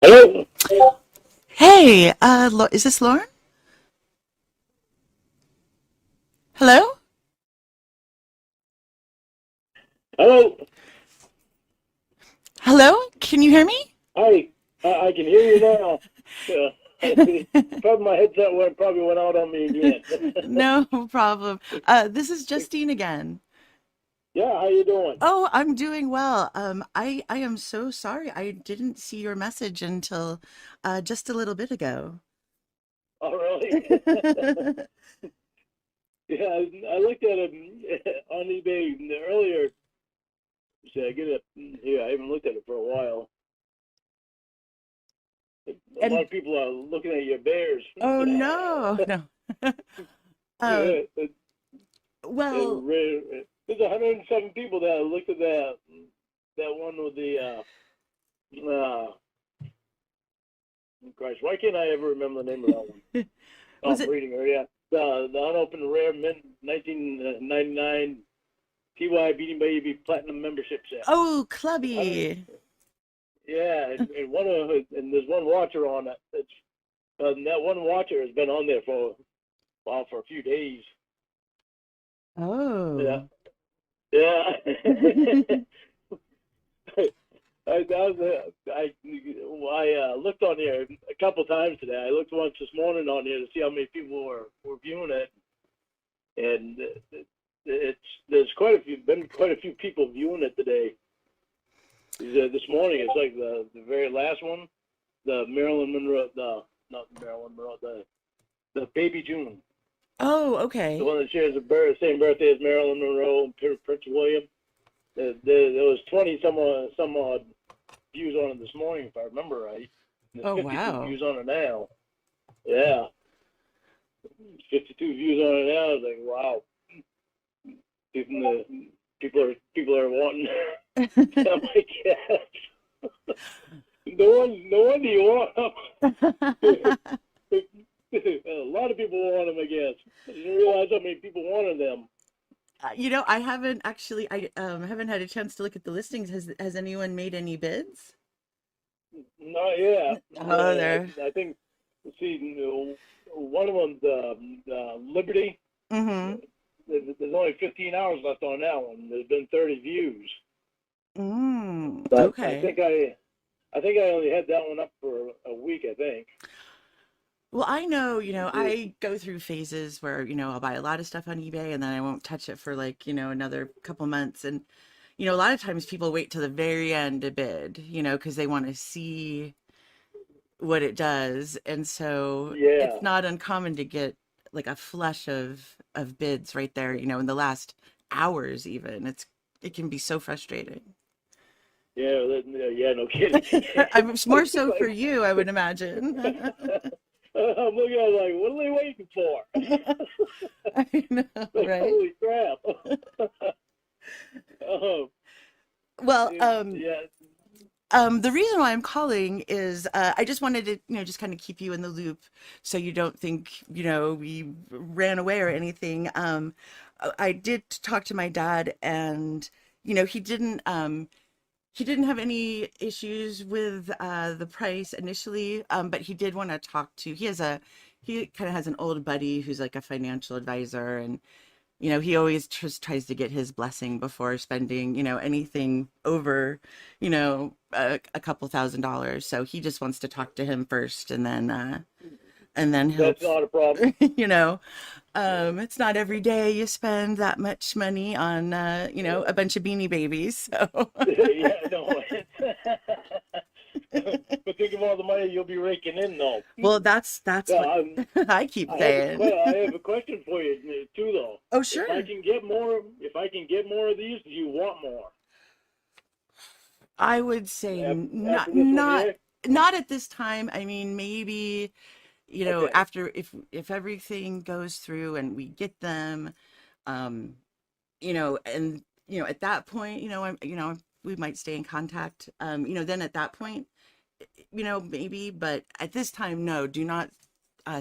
Hello? Hey, is this Lauren? Hello? Hello? Hello? Can you hear me? Hi. I can hear you now. Probably my headset probably went out on me again. No problem. This is Justine again. Yeah, how you doing? Oh, I'm doing well. I am so sorry. I didn't see your message until just a little bit ago. Oh, really? Yeah, I looked at it on eBay earlier. See, I get it here. I haven't looked at it for a while. A lot And of people are looking at your bears. oh no, no. Uh, Yeah, well, there's 107 people that looked at that one with Christ, why can't I ever remember the name of that one? Oh, was I'm it? reading her, yeah. The unopened rare mint 1999 TY Beating Baby Platinum membership set. Oh, I don't, Clubby. yeah, and there's one watcher on it. And that one watcher has been on there for a few days. Yeah, Oh. yeah. I looked on here a couple times today. I looked once this morning on here to see how many people were viewing it, and it's there's quite a few people viewing it today. This morning, it's like the very last one, the Marilyn Monroe, the not Marilyn Monroe, the Baby June, Oh, the okay. one that shares the same birthday as Marilyn Monroe and Prince William. There was 20 some odd views on it this morning, if I remember right. And there's Oh, 52 wow. views on it now. Yeah, 52 views on it now. I was like, wow, people, people are wanting something like that. No wonder you want them. A lot of people want them, I guess. I didn't realize how many people wanted them. I haven't actually, I haven't had a chance to look at the listings. Has anyone made any bids? Not yet. Oh, there. I think, let's see, one of them, Liberty, Mm-hmm. there's only 15 hours left on that one. There's been 30 views. But Okay. I think I only had that one up for a week, I think. Well, I know, Yeah. I go through phases where, I'll buy a lot of stuff on eBay and then I won't touch it for like, another couple months. And, a lot of times people wait till the very end to bid, because they want to see what it does. And so it's Yeah. not uncommon to get like a flush of bids right there, in the last hours even. It can be so frustrating. Yeah, no kidding. I'm more It's so for like, you, I would imagine. I'm looking at it like, what are they waiting for? I know, Like, right? holy crap. um, Well, yeah, the reason why I'm calling is I just wanted to, just kind of keep you in the loop so you don't think, we ran away or anything. I did talk to my dad and, he didn't have any issues with the price initially, but he did want to talk to, he kind of has an old buddy who's like a financial advisor and he always just tries to get his blessing before spending, anything over, a couple $1,000s. So he just wants to talk to him first and then he'll, that's not a problem. you know, it's not every day you spend that much money on, a bunch of Beanie Babies. So, Yeah, no. But think of all the money you'll be raking in, though. well, that's Yeah, what I keep saying. I have a question for you too, though. Oh, sure. If I can get more of these, do you want more I would say after this one here? not at this time. I mean, maybe, Okay, after if everything goes through and we get them, um, and at that point, we might stay in contact. Then at that point, maybe, but at this time, no, do not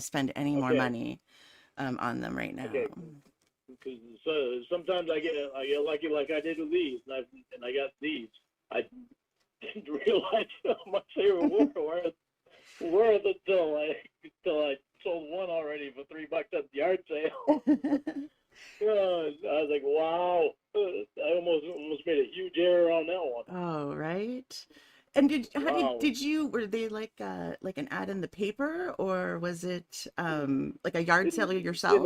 spend any more okay, money on them right now. okay. Because sometimes I get lucky like I did with these, and I got these. I didn't realize how much they were worth until I sold one already for $3 at the yard sale. I was like, wow. I almost made a huge error on that one. Oh, right. And Wow. were they like an ad in the paper, or was it like a yard sale In yourself?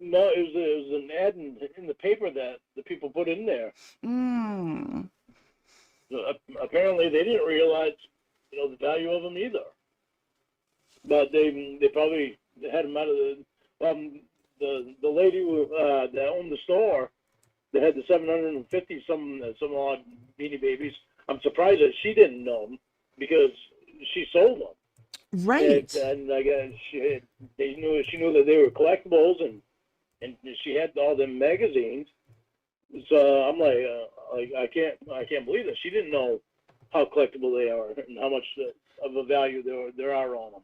no, it was an ad in the paper that the people put in there. Mm, So, apparently, they didn't realize, the value of them either. But they probably had them out of the lady that owned the store that had the 750 some odd Beanie Babies. I'm surprised that she didn't know them because she sold them, right. and I guess she knew that they were collectibles, and she had all them magazines. So I'm like I can't believe that she didn't know how collectible they are and how much of a value there are on them.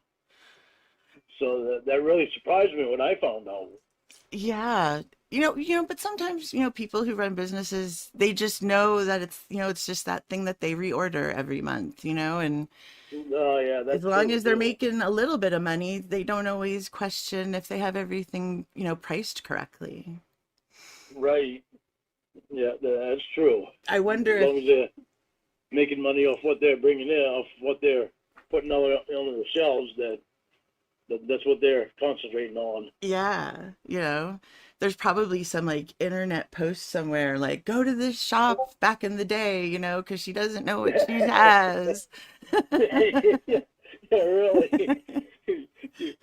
So that really surprised me when I found out. Yeah. But sometimes, people who run businesses, they just know that it's just that thing that they reorder every month, and Oh yeah, as that's long true as they're too. making a little bit of money, they don't always question if they have everything, priced correctly. Right. Yeah, that's true. I wonder As if, long as they're making money off what they're bringing in, off what they're putting on the shelves, that's what they're concentrating on. yeah, there's probably some like internet post somewhere like go to this shop back in the day, because she doesn't know what she has. Yeah, really.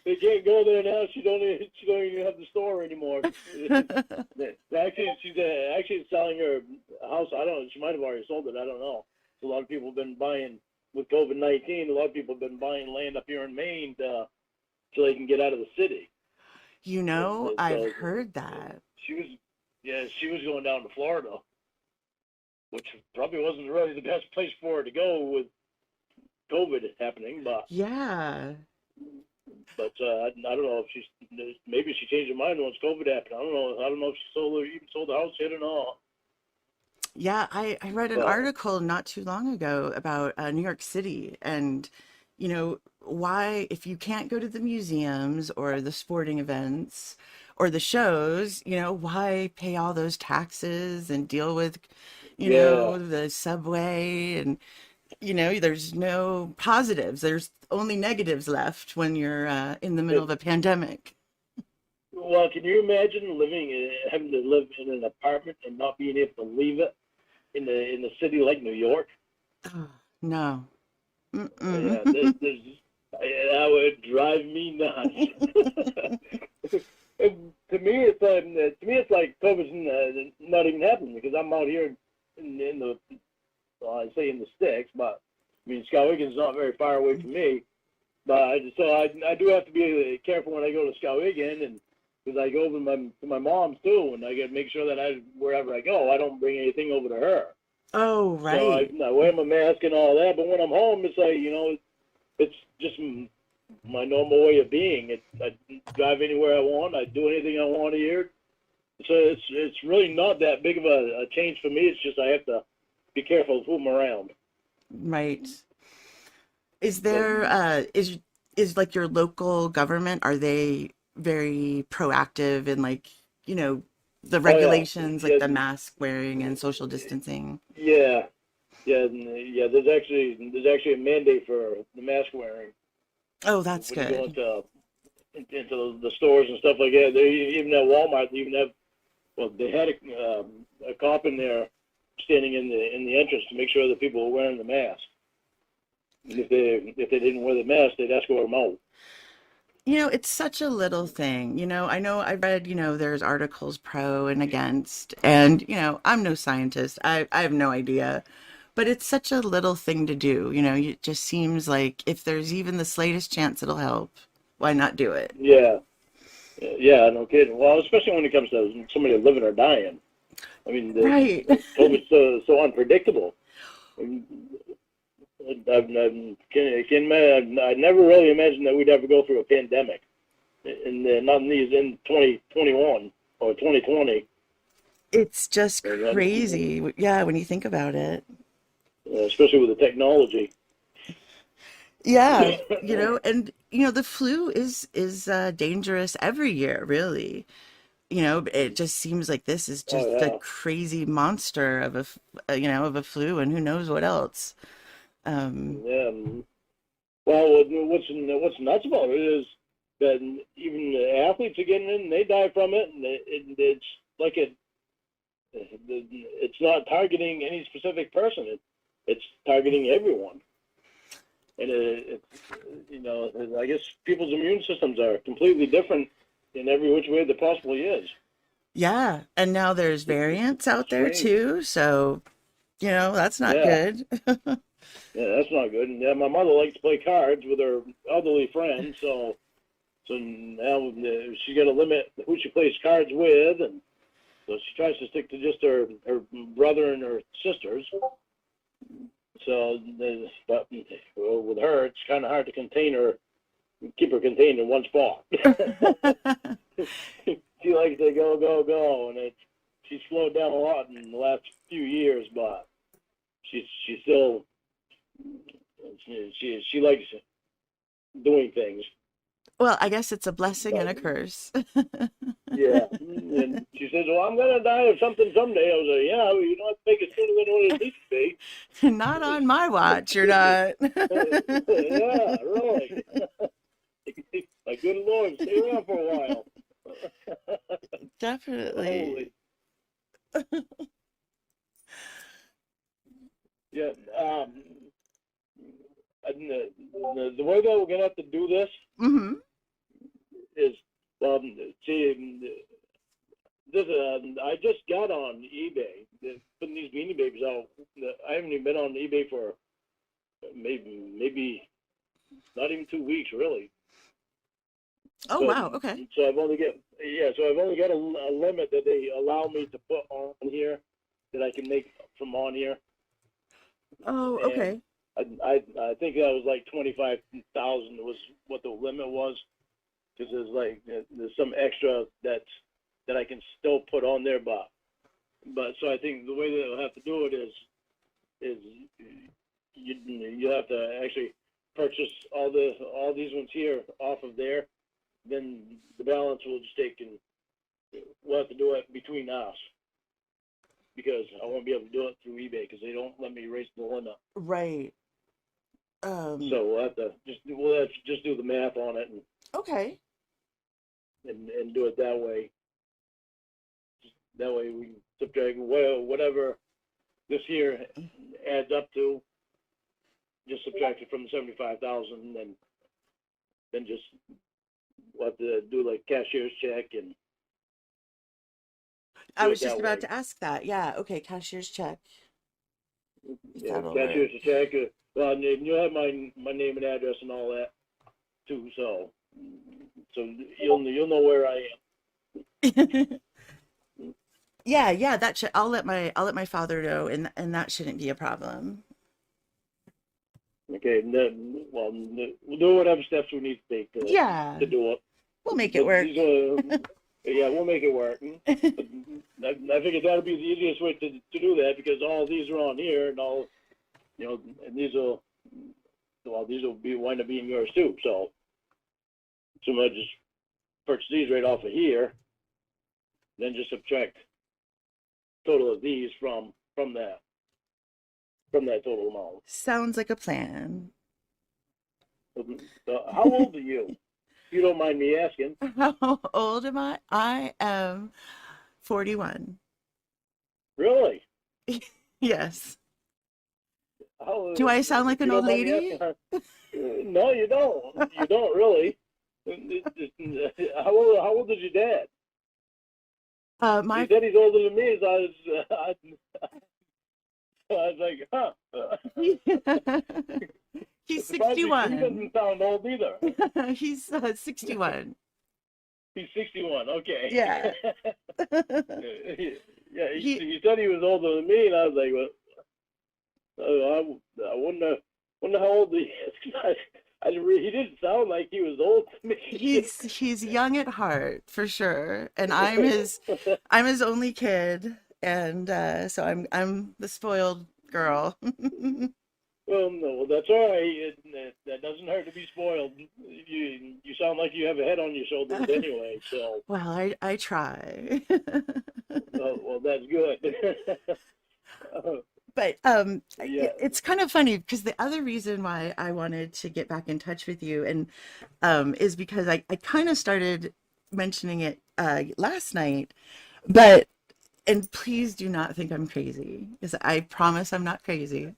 They can't go there now. She don't even have the store anymore. Actually, she's actually selling her house. I don't know. She might have already sold it. I don't know. A lot of people have been buying with COVID-19. A lot of people have been buying land up here in Maine so they can get out of the city. And I've so heard that. she was, yeah, she was going down to Florida, which probably wasn't really the best place for her to go with COVID happening. Yeah. I don't know if maybe she changed her mind once COVID happened. I don't know. I don't know if she even sold the house yet or not. Yeah, I read an But article not too long ago about New York City and, why, if you can't go to the museums or the sporting events or the shows, why pay all those taxes and deal with, yeah, the subway and, there's no positives. There's only negatives left when you're in the middle it, of a pandemic. well, can you imagine having to live in an apartment and not being able to leave it in the city like New York? Oh, no. Yeah, Mm-mm. that would drive me nuts. To me, it's like COVID's not even happening because I'm out here in the well, I say in the sticks, but I mean Skowhegan's not very far away from me. But I do have to be careful when I go to Skowhegan, and because I go over to my mom's too, and I got to make sure that wherever I go, I don't bring anything over to her. Oh, So right. I wear my mask and all that. But when I'm home, it's like it's just my normal way of being. I drive anywhere I want. I do anything I want here. So it's really not that big of a change for me. It's just I have to be careful of who I'm around. Right. Is But there is like your local government, are they very proactive in like, you know, the oh yeah, regulations like yeah, the mask wearing and social distancing? yeah, yeah. There's actually a mandate for the mask wearing Oh, that's when you go good. into the stores and stuff like that. They even at Walmart. They even have they had a cop in there standing in the entrance to make sure that people were wearing the mask. And if they didn't wear the mask, they'd escort them out. It's such a little thing. I know I read, there's articles pro and against, and, I'm no scientist. I have no idea. But it's such a little thing to do. It just seems like if there's even the slightest chance it'll help, why not do it? Yeah, yeah, no kidding. Well, especially when it comes to somebody living or dying. I mean, Right. the COVID's so unpredictable. I never really imagined that we'd ever go through a pandemic, and not in these in 2021 or 2020. It's just And crazy. Yeah, when you think about it. especially with the technology. Yeah, and the flu is dangerous every year, really. It just seems like this is Oh just a yeah, crazy monster of of a flu, and who knows what else. Um, yeah. Well, what's nuts about it is that even the athletes are getting it, and they die from it, and it's like it's not targeting any specific person. It's targeting everyone, and I guess people's immune systems are completely different in every which way there possibly is. yeah, and now there's variants It's out there strange. too, so that's not Yeah, good. yeah, that's not good. And yeah, my mother likes to play cards with her elderly friends, so now she's got to limit who she plays cards with, and so she tries to stick to just her brother and her sisters. So, but with her, it's kind of hard to contain her, keep her contained in one spot. She likes to go, go, go, and she's slowed down a lot in the last few years, but she's still she likes doing things. Well, I guess it's a blessing and But a curse. yeah, and she says, "Well, I'm gonna die of something someday." I was like, "Yeah, well, you don't have to make it sooner than what it needs Not on my watch, you're to not. be." Yeah, really. My good Lord, stay around for a while. Definitely. Holy, yeah. And the way that we're gonna have to do this Hmm. is, see, I just got on eBay, putting these Beanie Babies out. I haven't even been on eBay for maybe not even 2 weeks, really. Oh, But wow. Okay. so I've only got a limit that they allow me to put on here that I can make from on here, Oh, and okay. I think that was like 25,000 was what the limit was, because there's some extra that I can still put on there, but so I think the way that they'll have to do it is you have to actually purchase all these ones here off of there. Then the balance will just take, and we'll have to do it between us, because I won't be able to do it through eBay because they don't let me raise the limit. Right. Um, So we'll have to just do the math on it, okay. and do it that way. That way we can subtract whatever this year adds up to. Just subtract it from the 75,000, and then just we'll have to do like cashier's check and I do it was just that about way. to ask that. Yeah. Okay. Cashier's check. If Yeah, that'll work. cashier's check. Well, and you'll have my name and address and all that too. So you'll know where I Yeah. Yeah. That should. I'll let my father know, and that shouldn't be a problem. am. Okay, and then we'll do whatever steps we need to take Yeah. to do it. We'll make it But work. these are, yeah, we'll make it work. But I figured that'll be the easiest way to do that, because all these are on here, and and these will be wind up being yours too. So I just purchase these right off of here, then just subtract total of these from that total amount. Sounds like a plan. So how old are you? If you don't mind me asking. How old am I? I am 41. Really? Yes. How, Do I sound like if an you old don't mind me lady? asking, no, you don't. You don't really. How old is your dad? He My said he's older than me, so I was like, huh. he's I'm surprised he 61. doesn't sound old either. He's 61. He's 61. Okay. Yeah. Yeah, He he said he was older than me, and I was like, well, I wonder how old he is. He didn't sound like he was old to me. he's young at heart for sure, and I'm his only kid, and so I'm the spoiled girl. Well, no, well, that's all right. That doesn't hurt to be spoiled. You sound like you have a head on your shoulders anyway. So, Well, I try. well, that's good. uh, But yeah. it's kind of funny because the other reason why I wanted to get back in touch with you and is because I kind of started mentioning it last night, but and please do not think I'm crazy because I promise I'm not crazy.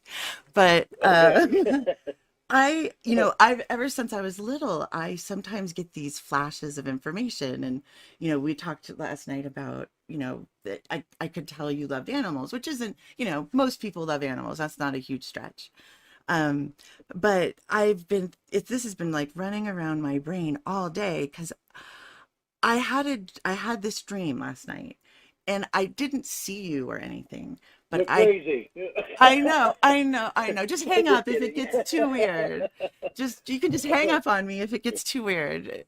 But Okay. I've ever since I was little, I sometimes get these flashes of information. And, we talked last night about, that I could tell you loved animals, which isn't, most people love animals. That's not a huge stretch. Um, but this has been like running around my brain all day because I had this dream last night and I didn't see you or anything, but You're crazy. I know. Just hang Just up if it kidding. gets too weird. You can just hang up on me if it gets too weird.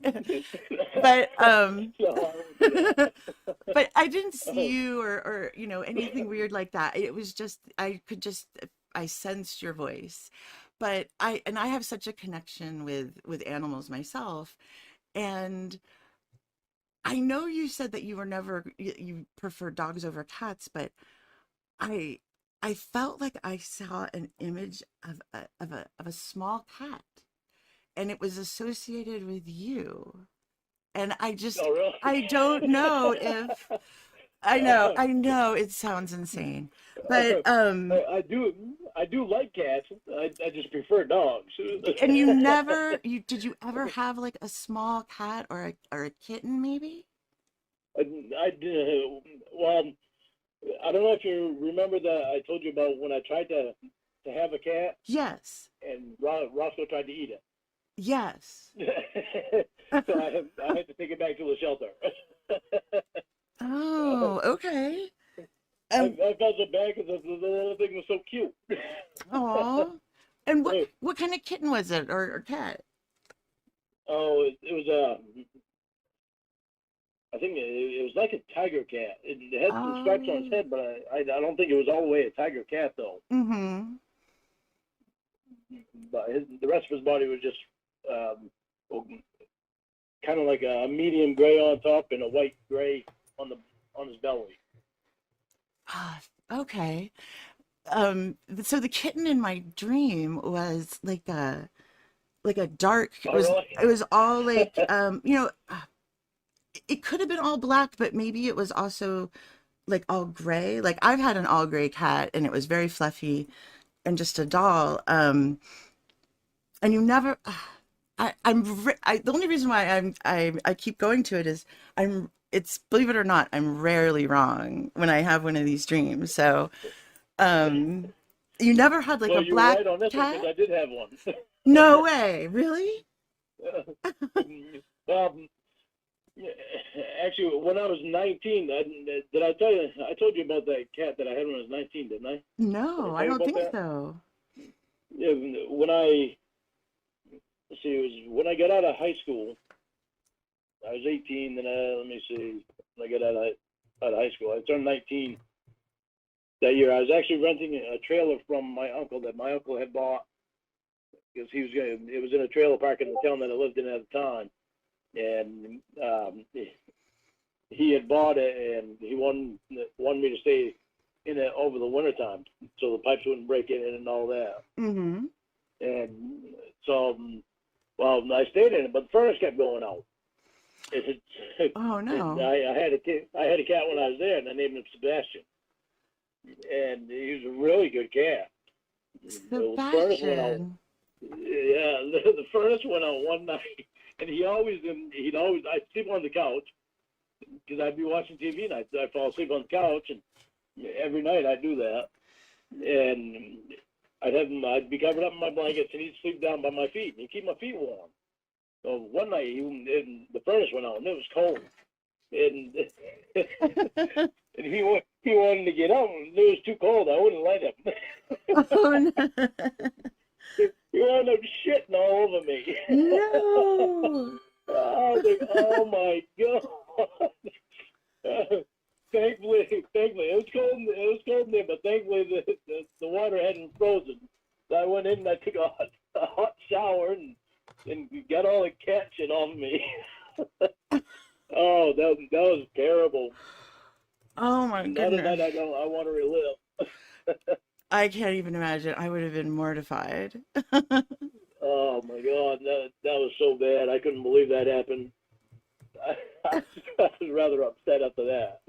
But No, I won't do that. but I didn't see Oh, you or anything weird like that. It was just I sensed your voice. But I have such a connection with animals myself. And I know you said that you prefer dogs over cats, but I I felt like I saw an image of a small cat and it was associated with you. And oh, I don't know really? if I know it sounds insane. But I do like cats. I just prefer dogs. and you never you did you ever have like a small cat or a kitten maybe? Well, I don't know if you remember that I told you about when I tried to have a cat Yes. and Roscoe tried to eat Yes. it. So I had to take it back to the shelter. Oh, okay. Um, I felt so bad because the little thing was so cute. oh. And what kind of kitten was it or cat? Oh, it was I think it was like a tiger cat. It had some stripes on its Oh. head, but I don't think it was all the way a tiger cat though. Mm-hmm. But the rest of his body was just kind of like a medium gray on top and a white gray on the on his belly. Ah, okay. So the kitten in my dream was like a dark, Oh, really? it was all like it could have been all black, but maybe it was also like all gray. Like I've had an all gray cat and it was very fluffy and just a doll. And you never the only reason why I keep going to it is it's believe it or not, I'm rarely wrong when I have one of these dreams. So um you never had like Well, a you were black right on this one because cat? I did have one. No way. Really? um, actually, when I was 19, did I tell you? I told you about that cat that I had when I was 19, didn't I? Did I No, I tell you don't about think that? so. Yeah, when I let's see, it was when I got out of high school. I was 18. Then let me see, when I got out of high school, I turned 19 that year. I was actually renting a trailer from my uncle that my uncle had bought because it was in a trailer park in the town that I lived in at the time, and he had bought it and he wanted me to stay in it over the winter time so the pipes wouldn't break in and all that. Mm-hmm. And so, well, I stayed in it, but the furnace kept going out. It, Oh and no. I had a kid. I had a cat when I was there, and I named him Sebastian. And he was a really good cat. The furnace went out. Sebastian. Yeah, the furnace went out one night, and he'd always I'd sleep on the couch because I'd be watching TV and I'd fall asleep on the couch, and every night I'd do that, and I'd be covered up in my blankets and he'd sleep down by my feet and he'd keep my feet warm. So one night the furnace went out and it was cold, and and he wanted to get out and it was too cold. I wouldn't let Oh him. no. He wound up shitting all over me. No. I was like, oh my god. thankfully, it was cold. It was cold in there, but thankfully the water hadn't frozen. So I went in and I took a hot shower and got all the cat shit off me. Oh, that was terrible. Oh my Not a night goodness. I want to relive. I can't even imagine. I would have been mortified. Oh my God, that was so bad. I couldn't believe that happened. I, I was rather upset after that.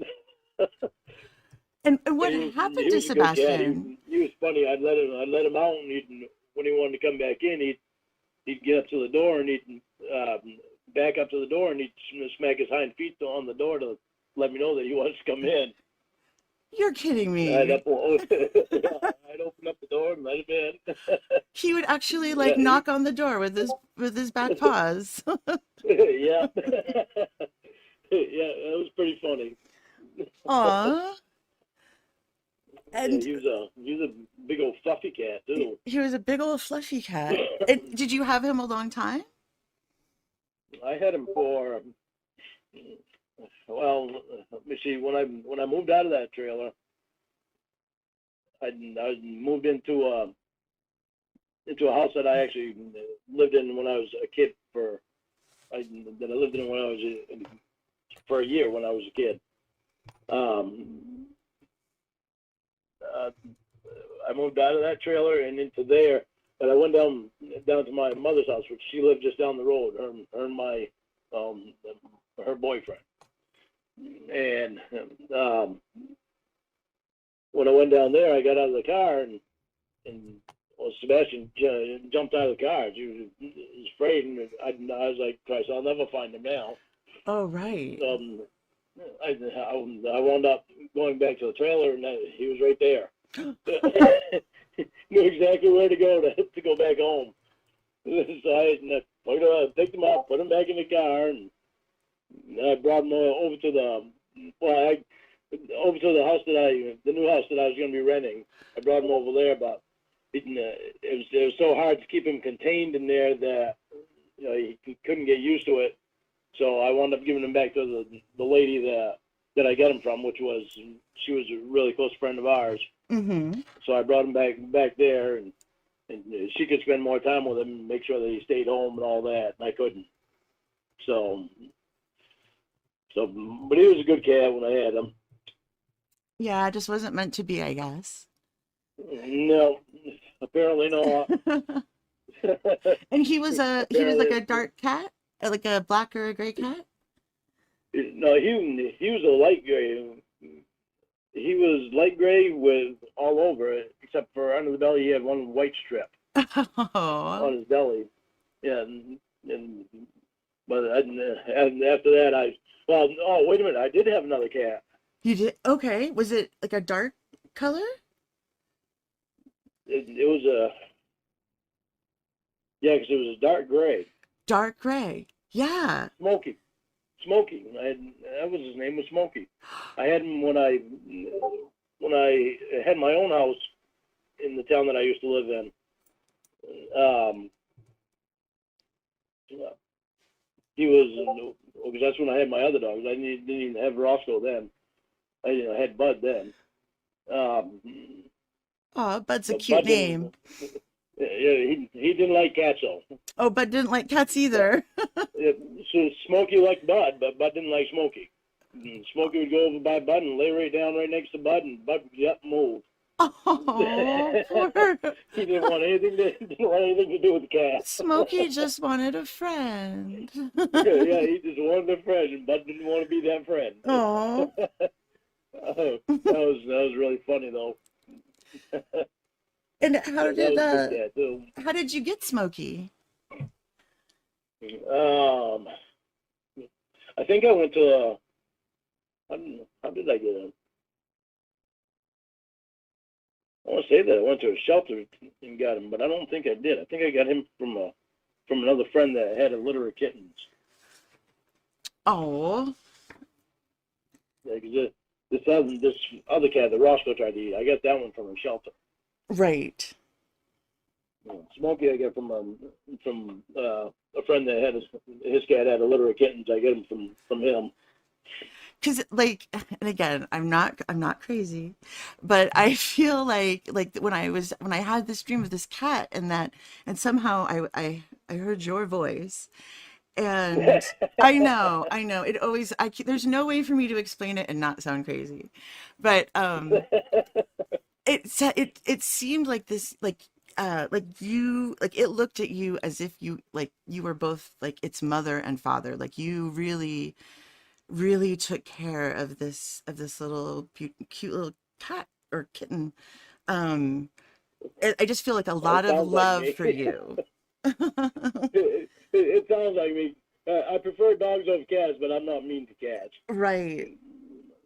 And But what he happened to was a good cat. Sebastian? He was funny. I'd let him out, and when he wanted to come back in, he'd get up to the door and he'd back up to the door and he'd smack his hind feet on the door to let me know that he wants to come in. You're kidding I'd, me. up, I'd open up the door and let him in. He would actually Yeah, like knock on the door with his back paws. yeah, yeah. That was pretty funny. Aw. Yeah, And he was a big old fluffy cat too. he was a big old fluffy cat. And did you have him a long time? I had him for well, let me see. When I moved out of that trailer, I moved into a house that I actually lived in when I was a kid that I lived in when I was for a year when I was a kid. Um, uh, I moved out of that trailer and into there, but I went down to my mother's house, which she lived just down the road. Her and my um, her boyfriend. And um, when I went down there, I got out of the car and well, Sebastian jumped out of the car. He was afraid, and I was like, Christ, I'll never find him now. Oh, right. Um, I wound up going back to the trailer, and he was right there. Knew exactly where to go to go back home. So I picked him up, put him back in the car, and I brought him over to the house the new house that I was going to be renting. I brought him over there, but it was so hard to keep him contained in there that he couldn't get used to it. So I wound up giving him back to the lady that I got him from, she was a really close friend of ours. Mm-hmm. So I brought him back there, and she could spend more time with him and make sure that he stayed home and all that, and I couldn't. So, but he was a good cat when I had him. Yeah, it just wasn't meant to be, I guess. No, apparently not. And he was like Apparently, a dark cat, like a black or a gray cat. no, he was a light gray. He was light gray with all over it, except for under the belly. He had one white strip Oh, on his belly. Yeah, and but and after that, oh wait a minute, I did have another cat. you did? Okay. Was it like a dark color? It was because it was a dark gray, Dark gray. Yeah. Smoky. Smokey. That was his name was Smokey. I had him when I had my own house in the town that I used to live in. Um, he was because that's when I had my other dogs. I didn't even have Roscoe then. I had Bud then. Um, Oh, Bud's a but cute Bud didn't. name. He didn't like cats though. Oh, Bud didn't like cats either. So Smokey liked Bud, but Bud didn't like Smokey. Smokey would go over by Bud and lay right down right next to Bud, and Bud would get up and move. Oh, poor He didn't want anything to do with the cat. Smokey just wanted a friend. Yeah, he just wanted a friend, and Bud didn't want to be that friend. Oh, That was really funny though. and That was a good cat too. how did you get Smokey? I think I went to how did I get him? I want to say that I went to a shelter and got him, but I don't think I did. I think I got him from another friend that had a litter of kittens. Oh, Yeah, 'cause this other cat that Roscoe tried to eat, I got that one from a shelter. right. Smokey, I got from a friend that had his cat had a litter of kittens. I got him from him. because like, and again, I'm not crazy, but I feel like when I had this dream of this cat and that, and somehow I heard your voice, and I know it always, there's no way for me to explain it and not sound crazy, but it seemed like this, like you, like it looked at you as if you, like you were both like its mother and father, like you really took care of this little cute little cat or kitten. um I just feel like a It lot of sounds like love me. for you. It sounds like me. I prefer dogs over cats, but I'm not mean to cats. Right.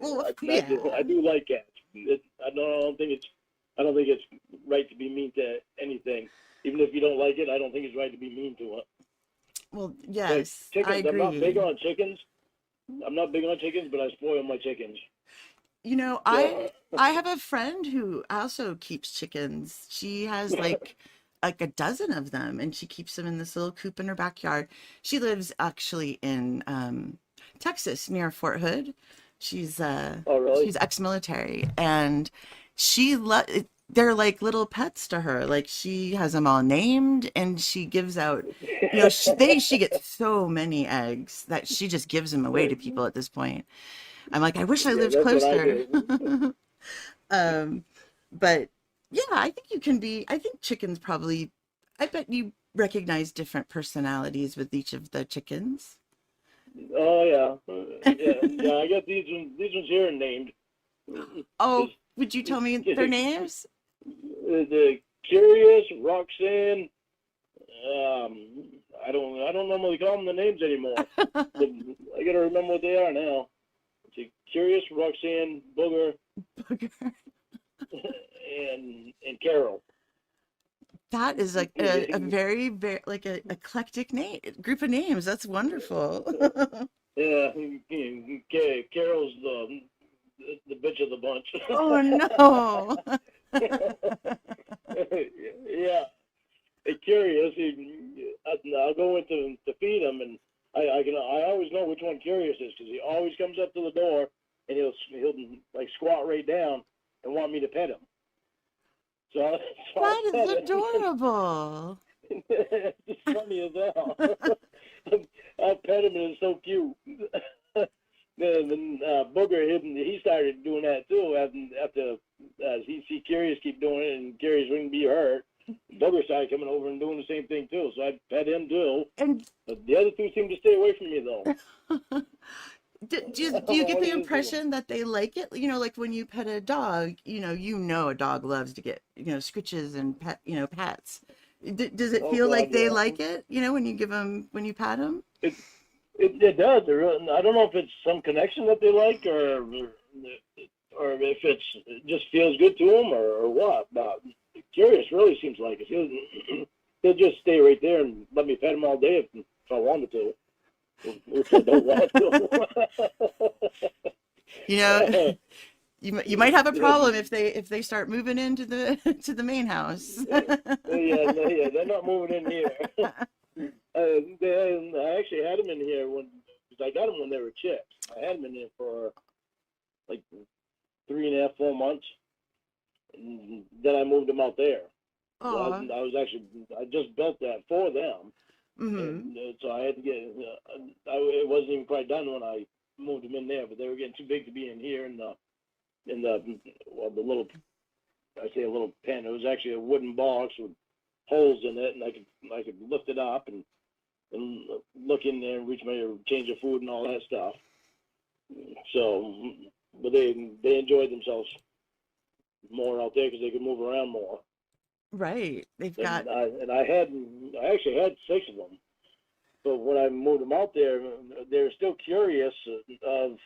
Well, I yeah. do like cats. I don't think it's right to be mean to anything. Even if you don't like it, I don't think it's right to be mean to it. Well, Like yes, I chickens, I'm not big agree. on chickens. I'm not big on chickens, but I spoil my chickens. You know, So, I have a friend who also keeps chickens. She has like a dozen of them, and she keeps them in this little coop in her backyard. She lives actually in Texas near Fort Hood. oh really? She's ex-military, and they're like little pets to her. Like she has them all named, and she gives out, she gets so many eggs that she just gives them away to people at this point. I'm like, I wish I Yeah, lived that's what I closer. do. um, but yeah, I think you can be, I think chickens probably, I bet you recognize different personalities with each of the chickens. Oh yeah, yeah. I got these ones here named. Oh, Just would you tell me their names? the curious Roxanne. I don't normally call them the names anymore. But I gotta remember what they are now. It's a curious Roxanne, Booger, and Carol. That is like a very, very like a eclectic name group of names. That's wonderful. Yeah, Carol's the bitch of the bunch. Oh no. Yeah, Curious. I'll go in to feed him, and I always know which one Curious is because he always comes up to the door and he'll like squat right down and want me to pet him. So, so I'll That is pet him. adorable. It's just funny as hell. I'll pet him and it's so cute. Then Booger, he started doing that too. After he see Curious keep doing it, and Curious wouldn't be hurt. Booger started coming over and doing the same thing too. So I pet him too. And But the other two seem to stay away from me though. I do don't you know get what the it is with them. impression that they like it? Like when you pet a dog, a dog loves to get, scritches and pats. Does it Oh feel God, like they yeah. like it, when you pat them? It it does. I don't know if it's some connection that they like, or if it just feels good to them, or what. But Curious really seems like it. He'll just stay right there and let me pet him all day if I wanted to, which I don't want You know, to. you might have a problem if they start moving into the to the main house. Yeah, no, yeah, they're not moving in here. I actually had them in here because I got them when they were chicks. I had them in here for like 3.5, 4 months, and then I moved them out there. So Oh. I just built that for them, Mm-hmm. and so I had to get. It wasn't even quite done when I moved them in there, but they were getting too big to be in here in the the little, I say a little pen. It was actually a wooden box with holes in it, and I could lift it up and look in there and reach my change of food and all that stuff. So, but they enjoyed themselves more out there because they could move around more. Right. They've got. I actually had 6 of them. But when I moved them out there, they were still curious of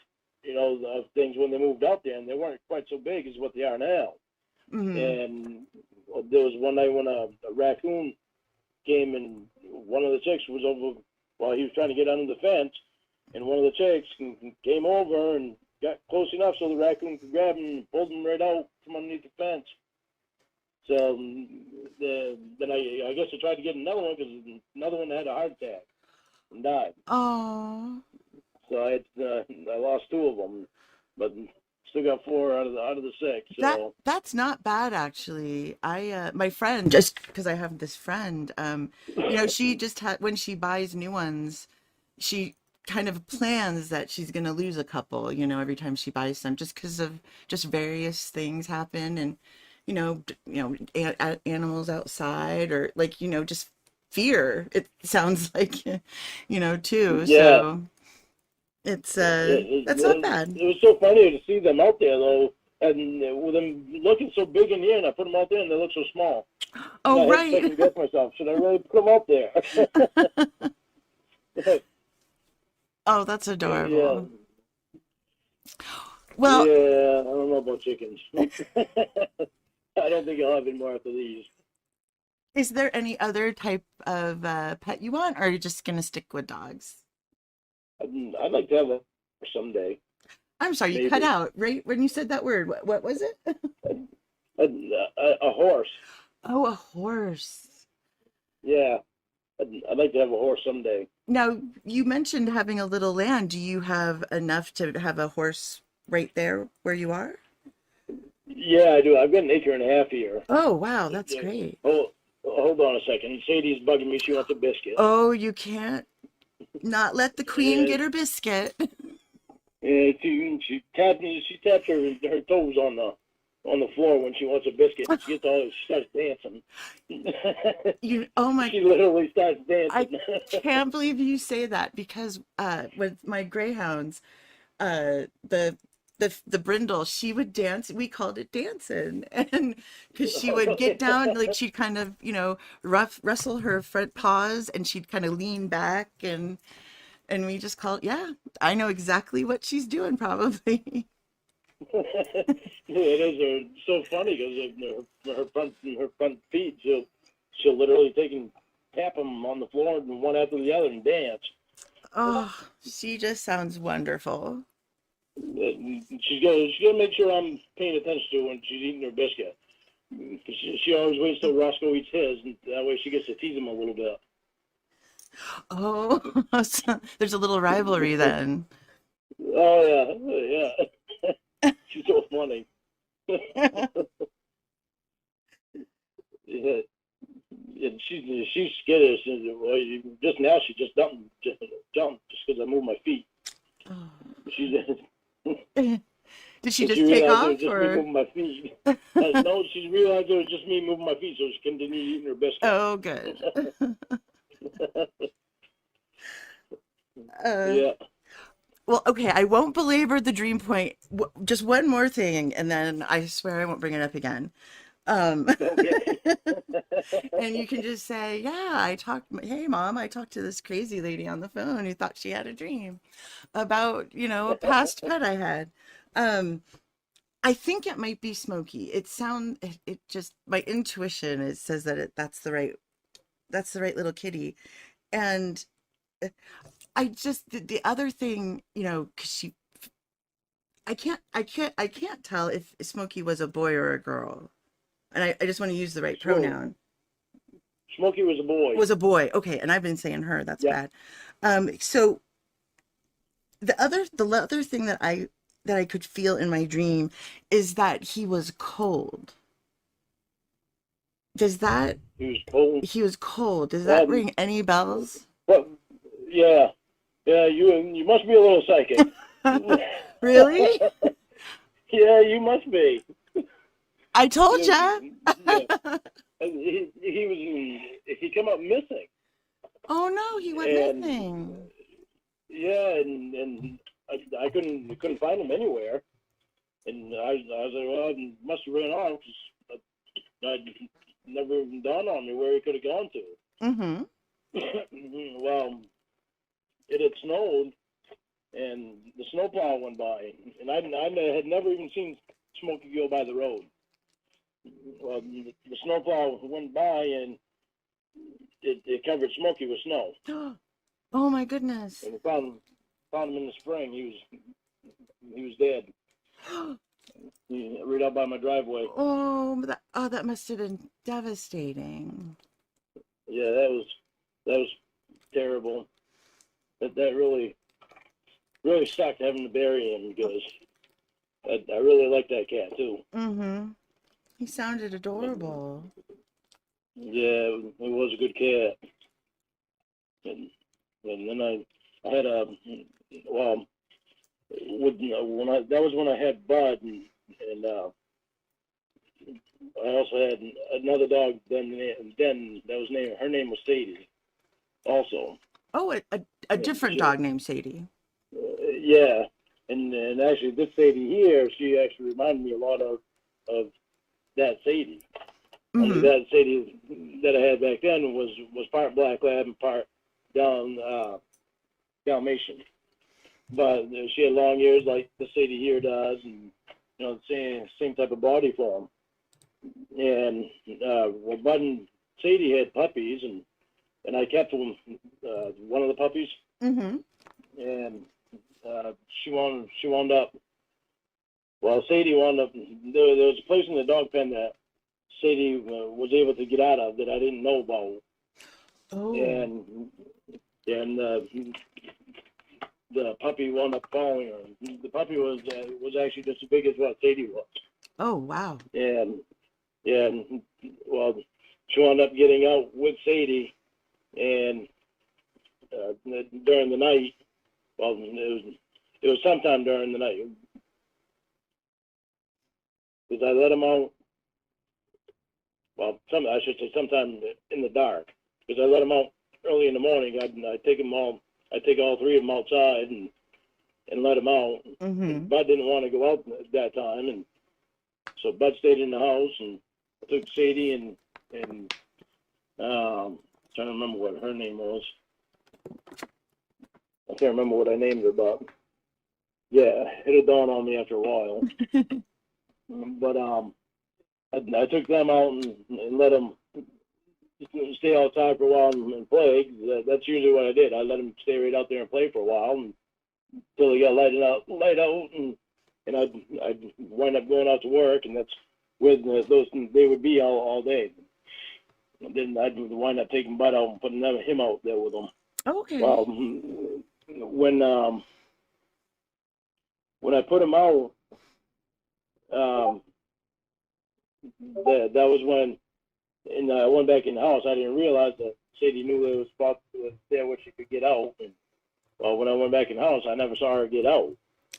of things when they moved out there, and they weren't quite so big as what they are now. Mm-hmm. And there was one night when a raccoon came, and one of the chicks was over while he was trying to get under the fence, and one of the chicks came over and got close enough so the raccoon could grab him and pulled him right out from underneath the fence. So then I guess I tried to get another one because another one had a heart attack and died. Oh. So I lost two of them, but still got four out of the six. So That's not bad actually. My friend, just because I have this friend, she just had, when she buys new ones, she kind of plans that she's gonna lose a couple, every time she buys them, just because of just various things happen, and animals outside, or like, just fear. It sounds like, too. yeah, So it's that's not it bad. was so funny to see them out there though, and with them looking so big in the air, and I put them out there and they look so small. And I Oh, had to right. second guess myself. Should I really put them out there? Oh, that's Yeah, adorable. Well, yeah. I don't know about chickens. I don't think I'll have any more after these. is there any other type of pet you want, or are you just gonna stick with dogs? I'd like to have a someday, I'm sorry, you cut maybe out right when you said that word. What was it? a horse. Oh, a horse. Yeah, I'd like to have a horse someday. Now, you mentioned having a little land. Do you have enough to have a horse right there where you are? Yeah, I do. I've got an acre and a half here. Oh, wow, that's Yeah. great. Hold on a second. Sadie's bugging me. She wants a biscuit. Oh, you can't not let the queen Yeah, get her biscuit. yeah. She taps her toes on the floor when she wants a biscuit. She gets all she starts dancing. Oh my, She literally starts I dancing. can't believe you say that, because with my greyhounds, the the brindle, she would dance. We called it dancing, and because she would get down, like she'd kind of, rustle her front paws, and she'd kind of lean back, and we just called, yeah, I know exactly what she's doing probably. It is so funny because her front feet, she'll literally take and tap them on the floor and one after the other and dance. Oh, she just sounds wonderful. She's gonna make sure I'm paying attention to her when she's eating her biscuit. 'Cause she always waits till Roscoe eats his, and that way she gets to tease him a little bit. Oh, so there's a little rivalry then. Oh yeah, yeah. She's so funny. Yeah, and she's skittish. Well, just now she just jumped just because I moved my feet. She's Did she and she just take realized it was off, just me or? moving my feet. No, she realized it was just me moving my feet, so she continued eating her biscuit. Oh, good. Uh, Yeah. well, okay, I won't belabor the dream point. Just one more thing, and then I swear I won't bring it up again. Um, Okay. and you can just say, "Yeah, Hey, mom, I talked to this crazy lady on the phone who thought she had a dream about, a past pet I had." Um, I think it might be Smokey. It just, my intuition says that that's the right little kitty, and I just, the other thing, because I can't tell if Smokey was a boy or a girl, and I just want to use the right Smoke. pronoun. Smokey was a boy. Was a boy, okay, and I've been saying her. That's Yeah. bad. So the other thing that I could feel in my dream is that he was cold. Does that He was cold. He was cold? Does that ring any bells? But yeah, yeah. You must be a little psychic. Really? Yeah, you must be. I told ya. Yeah. He came up missing, Oh no, he went and missing. yeah, and I couldn't find him anywhere, and I was like, well, he must have ran off because I never even dawned on me where he could have gone to. Mm-hmm. Well, it had snowed, and the snowplow went by, and I had never even seen Smokey go by the road. Well, the snowplow went by, and it covered Smokey with snow. Oh my goodness. And we found him in the spring. He was dead. Right out by my driveway. That must have been devastating. Yeah, that was terrible. That really really sucked having to bury him because I really like that cat too. Mm-hmm. He sounded adorable. Yeah, it was a good cat. And then I had a well when I that was when I had Bud and I also had another dog then that was named her name was Sadie also. Oh, a different She, dog named Sadie. yeah, and actually this Sadie here, she actually reminded me a lot of that Sadie. Only Mm-hmm. that Sadie that I had back then was part black lab and part down Dalmatian. But she had long ears like the Sadie here does, and the same type of body form. And well, Bud and Sadie had puppies, and I kept one of the puppies, Mm-hmm. and she wound up. Well, Sadie wound up. There was a place in the dog pen that Sadie was able to get out of that I didn't know about, Oh. and the puppy wound up following her. The puppy was actually just as big as what Sadie was, Oh, wow. and yeah, well, she wound up getting out with Sadie, and during the night, well, it was sometime during the night because I let him out. Well, I should say sometime in the dark because I let him out early in the morning. I take him all. I take all three of them outside and let him out. Mm-hmm. And Bud didn't want to go out at that time, and so Bud stayed in the house, and I took Sadie and trying to remember what her name was. I can't remember what I named her, but yeah, it'll dawn on me after a while. But I took them out and let them stay outside for a while and play. That's usually what I did. I let them stay right out there and play for a while until they got light out, and I'd wind up going out to work, and that's where those they would be all day. And then I'd wind up taking Bud out and putting him out there with them. Okay. Well, when I put him out, um, that was when, and I went back in the house. I didn't realize that Sadie knew there was spots there where she could get out. And well, when I went back in the house, I never saw her get out,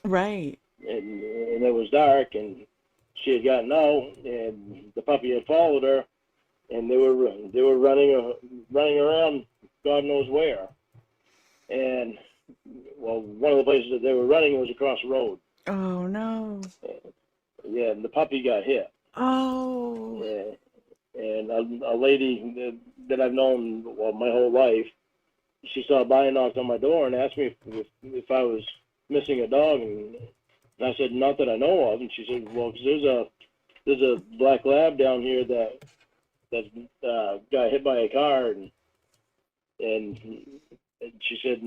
Right. and it was dark, and she had gotten out, and the puppy had followed her, and they were running around, God knows where. And well, one of the places that they were running was across the road. Oh, no. Yeah, and the puppy got hit. Oh. Yeah, and a lady that I've known well my whole life, she saw by and knocked on my door and asked me if I was missing a dog, and I said not that I know of, and she said, well, 'cause there's a black lab down here that got hit by a car, and she said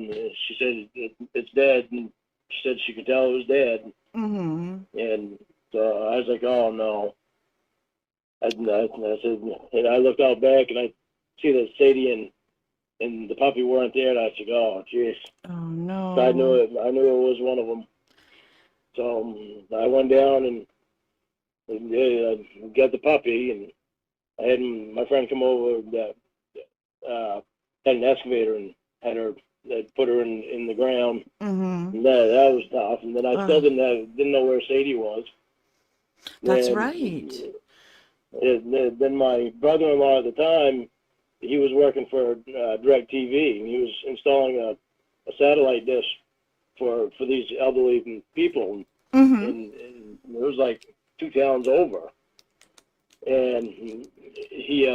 it's dead, and she said she could tell it was dead, Mm-hmm. and so I was like, oh no. I said, and I looked out back and I see that Sadie and the puppy weren't there, and I said, oh jeez. Oh, So I knew no. it. I knew it was one of them. So I went down and got the puppy, and I had my friend come over that had an excavator and had her put her in the ground. Mm-hmm. And that was tough. And then I still Uh, didn't know where Sadie was. that's Then right. then my brother-in-law at the time, he was working for Direct TV, and he was installing a satellite dish for these elderly people, Mm-hmm. and it was like 2 towns over, and he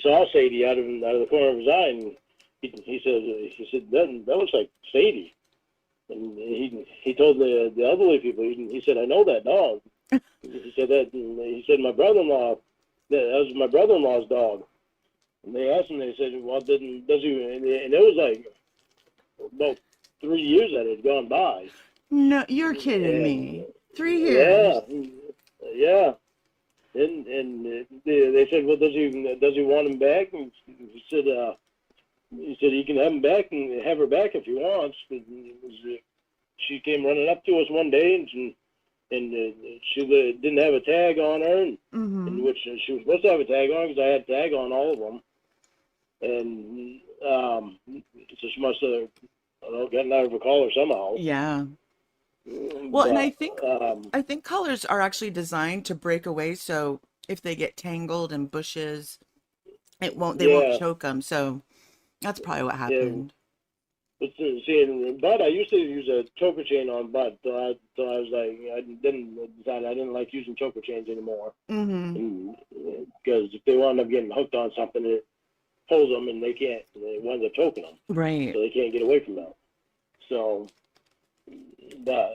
saw Sadie out of the corner of his eye, and he said that looks like Sadie, and he told the elderly people, he said, I know that dog. He said my brother-in-law, that was my brother-in-law's dog. And they asked him, they said, well, does he? And it was like about 3 years that had gone by. No, you're kidding And me. 3 years. yeah, yeah. And they said, well, does he want him back? And he said, he said he can have him back and have her back if he wants. But she came running up to us one day, and she didn't have a tag on her, and which she was supposed to have a tag on because I had a tag on all of them, and so she must have, I don't know, gotten out of a collar somehow. Yeah. Well, But and I think collars are actually designed to break away, so if they get tangled in bushes, they won't yeah, choke them. So that's probably what yeah. happened. But seeing Bud, I used to use a choker chain on Bud, so I was like, I decide I didn't like using choker chains anymore, Mm-hmm. because if they wound up getting hooked on something, it pulls them and they wind up choking them, Right. so they can't get away from that. So, but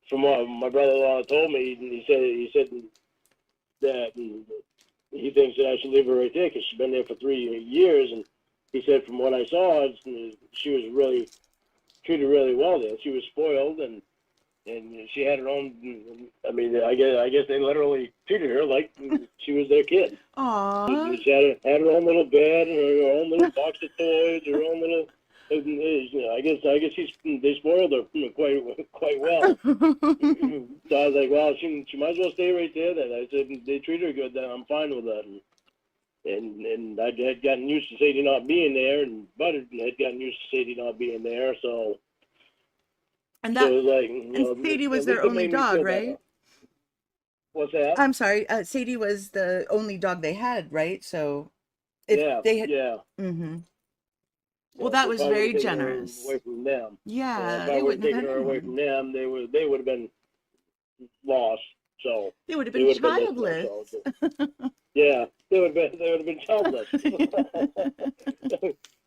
from what my brother-in-law told me, he said that he thinks that I should leave her right there because she's been there for 3 years, and he said from what I saw, she was really treated really well there. She was spoiled, and she had her own. I mean, I guess they literally treated her like she was their kid. Aw. She had her own little bed and her own little box of toys, her own little. I guess they spoiled her quite well. So I was like, well, she might as well stay right there. Then I said they treat her good. Then I'm fine with that. And I had gotten used to Sadie not being there, and Bud had gotten used to Sadie not being there. So And so that it was like, and Sadie was at their least it only made me dog, feel right? better. What's that? I'm sorry, Sadie was the only dog they had, right? So if Yeah, they had, yeah. mm-hmm. Well, Yeah, that so if was I would have very taken her generous. away from them, if Yeah, I they would have wouldn't have taken had her away anyone. from them, they would have been lost. So They would have they been would have been missing her. childless. So yeah, they would have been childless.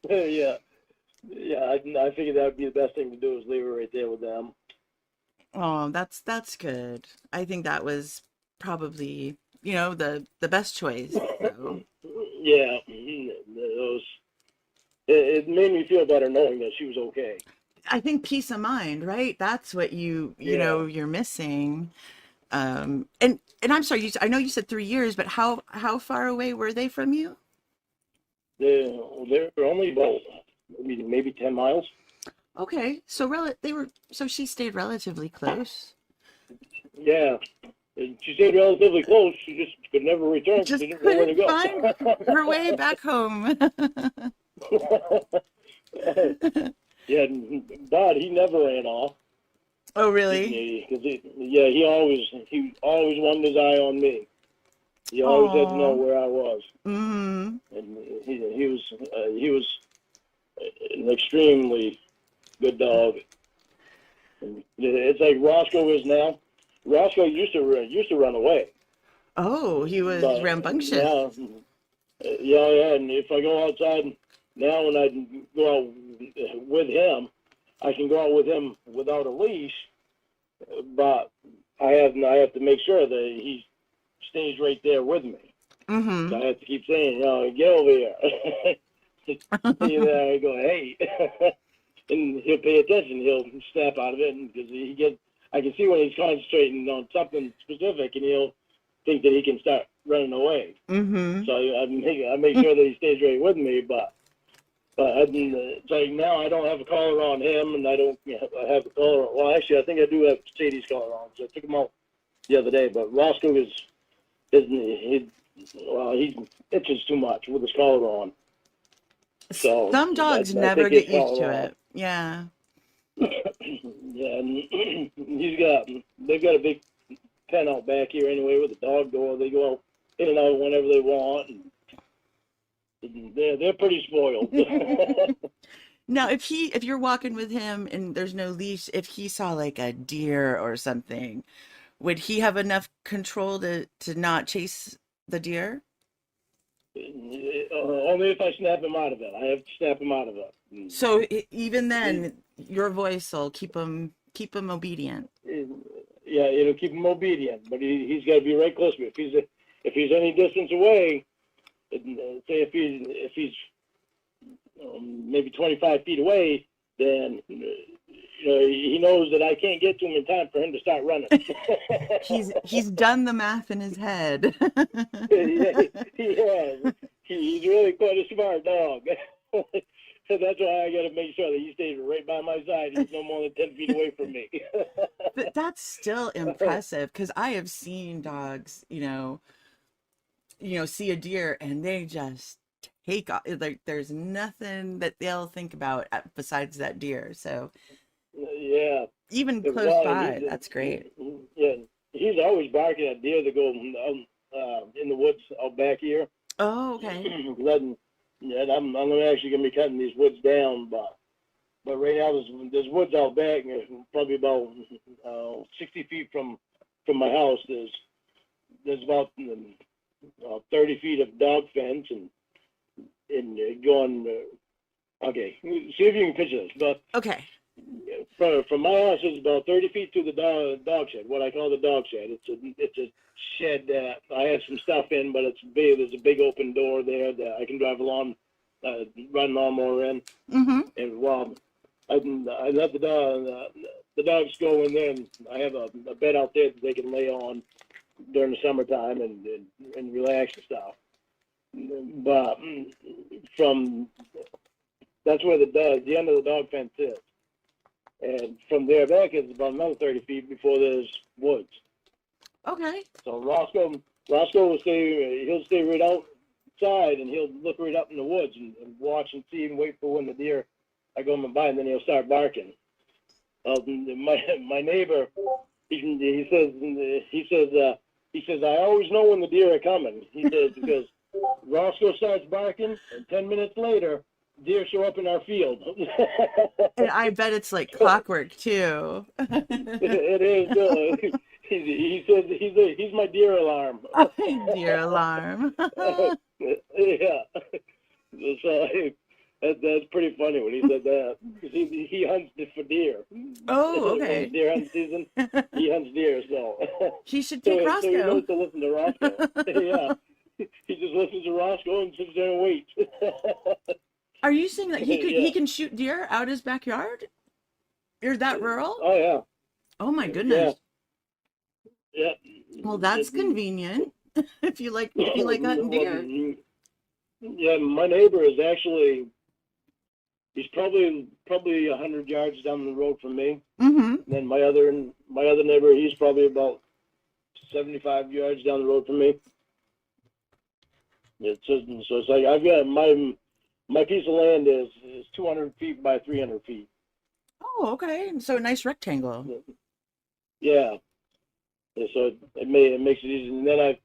Yeah, yeah. I figured that would be the best thing to do is leave her right there with them. Oh, that's good. I think that was probably, the best choice. So Yeah, those. It made me feel better knowing that she was okay. I think peace of mind, right? That's what Yeah, you're missing. And I'm sorry, I know you said 3 years, but how far away were they from you? they're only about maybe 10 miles. Okay, so so she stayed relatively close. Yeah, and she stayed relatively close. She just could never return because she Just didn't know where to couldn't go. find her way back home. Yeah, Bud, he never ran off. Oh, really? Yeah, he always wanted his eye on me. He always had to know Oh. where I was, Mm-hmm. and he was an extremely good dog. And it's like Roscoe is now. Roscoe used to run away, Oh, he was but rambunctious. now, yeah, and if I go outside now, and I go out with him, I can go out with him without a leash, but I have to make sure that he stays right there with me. So Mm-hmm. I have to keep saying, get over here. I go, hey, and he'll pay attention. He'll snap out of it because I can see when he's concentrating on something specific, and he'll think that he can start running away. Mm-hmm. So I make sure that he stays right with me, but it's like now I don't have a collar on him, and I don't I have a collar. Well, actually, I think I do have Sadie's collar on. So I took him out the other day. But Roscoe he itches too much with his collar on. So Some dogs I never take his get used collar to off. it. Yeah. Yeah, and they've got a big pen out back here anyway with a dog door. They go out in and out whenever they want, and they're pretty spoiled. Now, if you're walking with him and there's no leash, if he saw like a deer or something, would he have enough control to not chase the deer? Only if I snap him out of it. I have to snap him out of it. So even He, then, your voice will keep him obedient. yeah, it'll keep him obedient, but he's got to be right close to me. If he's any distance away, say if he's maybe 25 feet away, then he knows that I can't get to him in time for him to start running. He's done the math in his head. Yeah, he has. he's really quite a smart dog. So that's why I got to make sure that he stays right by my side. He's no more than 10 feet away from me. But that's still impressive because I have seen dogs, see a deer and they just take off. Like there's nothing that they'll think about besides that deer. So Yeah. even close Well, by, that's great. yeah, he's always barking at deer that go in the woods out back here. Oh, okay. Letting, and I'm actually gonna be cutting these woods down, but right now there's woods out back, probably about 60 feet from my house. There's about 30 feet of dog fence and going. Okay, see if you can picture this. But Okay. from my house, it's about 30 feet to the dog shed. What I call the dog shed. It's a shed that I have some stuff in, but it's big. There's a big open door there that I can drive along, run lawnmower in. Mm-hmm. And while I let the dogs go in there, and I have a bed out there that they can lay on during the summertime and relax and stuff. But from that's where the end of the dog fence is. And from there back is about another 30 feet before there's woods. Okay. So Roscoe will he'll stay right outside and he'll look right up in the woods and watch and see and wait for when the deer are going by, and then he'll start barking. My neighbor, he says I always know when the deer are coming. He says because Roscoe starts barking and 10 minutes later deer show up in our field. And I bet it's like clockwork too. It is. He says he's my deer alarm. Deer alarm. Yeah. So that's pretty funny when he said that. Because he hunts for deer. Oh, okay. When it's deer hunt season, he hunts deer. So he should take so Roscoe. he knows to listen to Roscoe. Yeah. He just listens to Roscoe and sits there and waits. Are you saying that he Yeah. can shoot deer out his backyard? You're that rural? Oh yeah. Oh my goodness. Yeah. Well, that's convenient. if you like hunting deer. Yeah, my neighbor is actually he's probably 100 yards down the road from me. Mm-hmm. And then my other neighbor, he's probably about 75 yards down the road from me. So it's like I've got my piece of land is 200 feet by 300 feet. Oh, okay. So a nice rectangle. Yeah. So it makes it easy. And then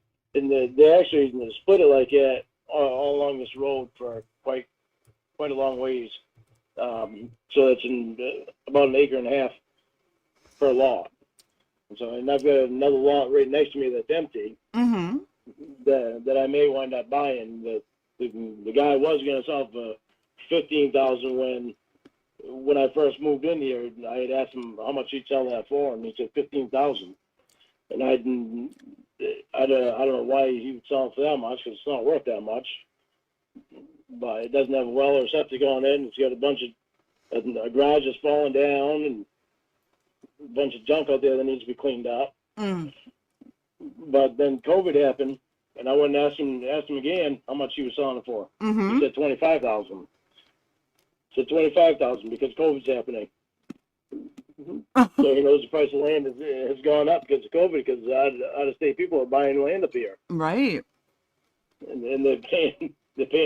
they actually split it like that all along this road for quite a long ways. So it's in about an acre and a half per lot. And I've got another lot right next to me that's empty. Mm-hmm. That I may wind up buying. The guy was going to sell for $15,000 when I first moved in here. I had asked him how much he'd sell that for, and he said $15,000. And I don't know why he would sell it for that much, because it's not worth that much. But it doesn't have a well or septic on it, and it's got a garage that's falling down, and a bunch of junk out there that needs to be cleaned up. Mm. But then COVID happened, and I went and asked him again how much he was selling it for. Mm-hmm. He said $25,000. Said $25,000 because COVID's happening. So he knows the price of land has gone up because of COVID, because out of state people are buying land up here. Right. And they're paying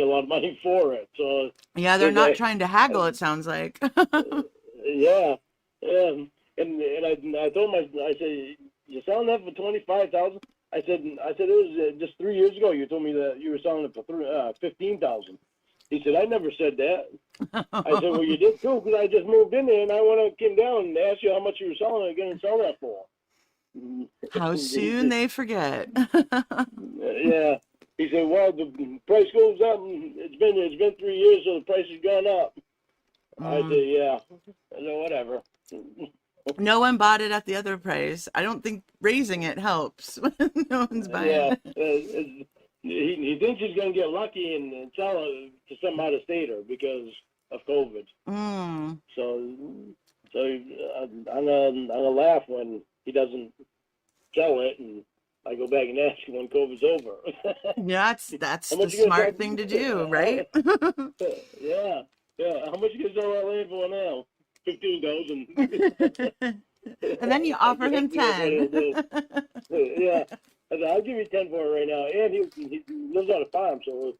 a lot of money for it. So yeah, they're not trying to haggle, it sounds like. Yeah. And I told him, I said, you're selling that for $25,000? I said it was just 3 years ago. You told me that you were selling it for $15,000. He said, I never said that. I said, well, you did too, because I just moved in there and I came down and asked you how much you were selling it, going to sell that for. How soon they forget. Yeah. He said, well, the price goes up. It's been 3 years, so the price has gone up. I said, yeah. I said, whatever. No one bought it at the other price. I don't think raising it helps when no one's buying it. He thinks he's going to get lucky and sell it to some out of stater because of COVID. Mm. So I'm gonna laugh when he doesn't sell it, and I go back and ask him when COVID's over. Yeah, How that's the much you gonna smart thing to do, right? sell? Yeah, yeah. How much you gonna sell that land for now? 15,000. And then you I offer him guarantee that's what he'll 10. do. Yeah, I said, I'll give you 10 for it right now. And he lives on a farm, so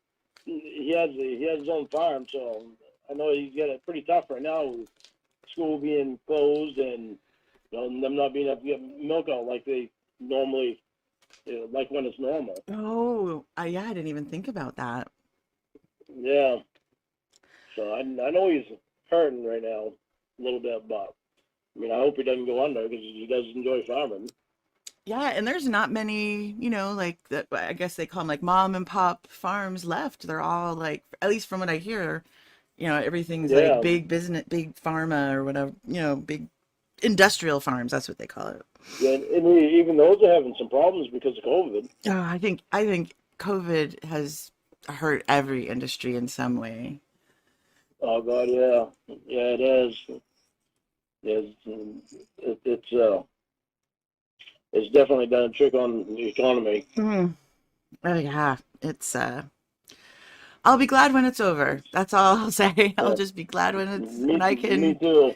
he has his own farm. So I know he's got it pretty tough right now. School being closed and them not being able to get milk out like they normally, like when it's normal. Oh, yeah, I didn't even think about that. Yeah. So I know he's hurting right now a little bit, but I mean, I hope he doesn't go under because he does enjoy farming. Yeah, and there's not many, like that. I guess they call them like mom and pop farms left. They're all like, at least from what I hear, everything's like Yeah. big business, big pharma or whatever, big industrial farms. That's what they call it. Yeah, and even those are having some problems because of COVID. Oh, I think COVID has hurt every industry in some way. Oh God, yeah, yeah, it is. It's definitely done a trick on the economy. Mm. Oh yeah, it's I'll be glad when it's over. That's all I'll say. I'll Yeah, just be glad when I me can too.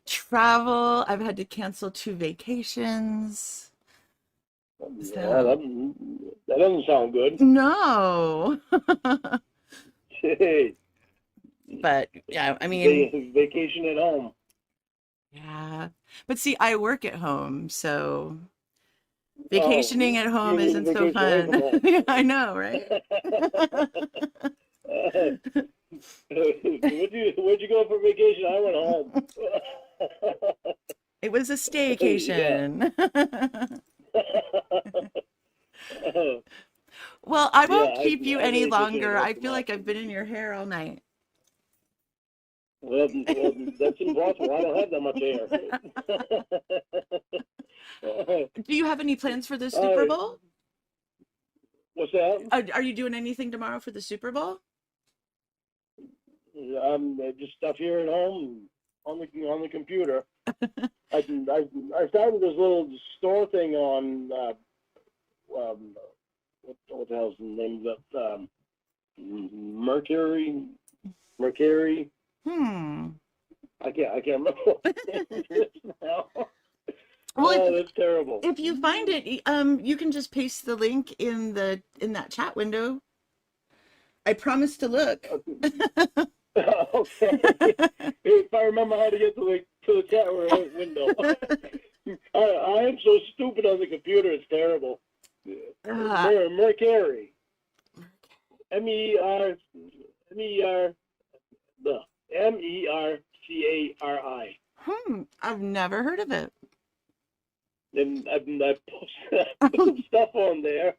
travel. I've had to cancel 2 vacations. Yeah, So that doesn't sound good. no. Hey, But yeah, I mean, vacation at home. yeah. But see, I work at home, so Oh, vacationing at home you need a isn't so vacation away from fun. home. Yeah, I know, right? Where'd you go for vacation? I went home. It was a Yeah. staycation. Well, I Yeah, won't keep you I any vacation longer. away I from feel like I've been often. in your hair all night. Well, that's impossible. I don't have that much hair. Do you have any plans for the uh, Super Bowl? what's that? Are you doing anything tomorrow for the Super Bowl? Just stuff here at home on the computer. I started this little store thing on what the hell's the name of it? Mercury. Hmm. I can't remember what it is now. Well, Oh, that's terrible. if you find it, you can just paste the link in that chat window. I promise to look. Okay. If I remember how to get to the chat window. I am so stupid on the computer. It's terrible. Uh, Mercury. MER MER the MERCARI. I've never heard of it. And I put some stuff on there,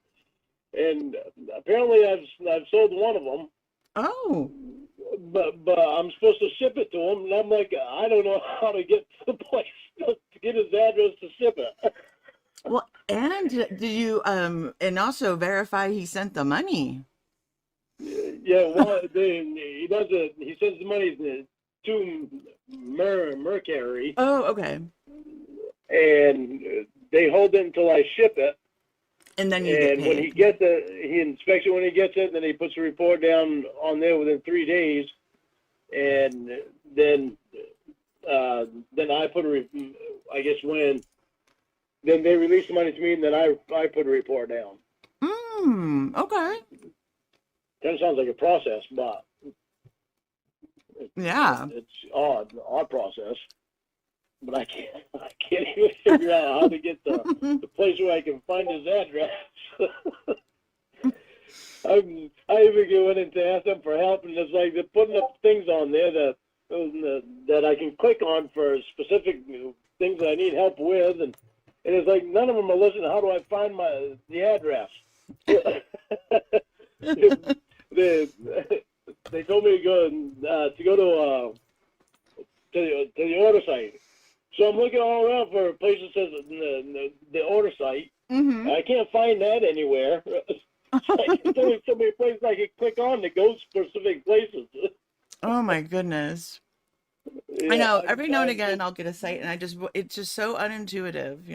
and apparently I've sold one of them. Oh, But I'm supposed to ship it to him, and I'm like, I don't know how to get to the place to get his address to ship it. well, and do you and also verify he sent the money? Yeah, well, he does it. He sends the money to Mercury, Oh, okay. and they hold it until I ship it. And then you get And when he paid. gets it, he inspects it when he gets it, and then he puts a report down on there within 3 days, and then I put I guess then they release the money to me, and then I put a report down. Okay. Kind of sounds like a process, but Yeah. it's odd process. But I can't even figure out how to get the place where I can find his address. I even went in to ask them for help, and it's like they're putting up things on there that I can click on for specific things that I need help with, and it's like none of them are listening. How do I find the address? they told me to go to the order site. So I'm looking all around for a place that says the order site. Mm-hmm. I can't find that anywhere. There's only so many places I can click on that go specific places. Oh my goodness. I Yeah, know every now and I'm again just, I'll get a site and it's just so unintuitive,